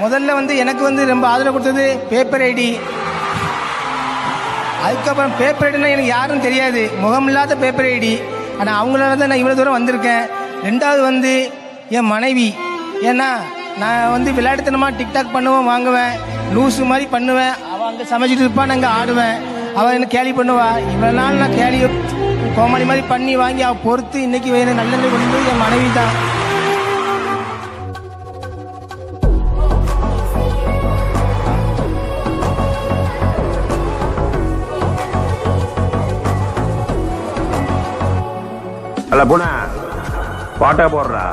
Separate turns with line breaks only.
முதல்ல வந்து எனக்கு வந்து ரொம்ப ஆதரவு கொடுத்தது பேப்பர் ஐடி. அதுக்கப்புறம் பேப்பர் ஐடினா எனக்கு யாரும் தெரியாது, முகம் இல்லாத பேப்பர் ஐடி. ஆனால் அவங்களால தான் நான் இவ்வளோ தூரம் வந்திருக்கேன். ரெண்டாவது வந்து என் மனைவி. ஏன்னா நான் வந்து விளையாட்டுத்தனமாக டிக்டாக் பண்ணுவேன், வாங்குவேன், லூஸு மாதிரி பண்ணுவேன். அவள் அங்கே சமைச்சிட்டு இருப்பான், நான் அங்கே ஆடுவேன். அவள் என்ன கேலி பண்ணுவா. இவ்வளோ நாள் நான் கேலி கோமாளி மாதிரி பண்ணி வாங்கி அவள் பொறுத்து இன்னைக்கு வேறு நல்ல கொண்டு என் மனைவி தான்.
அல்ல போன பாட்டா போடுறா.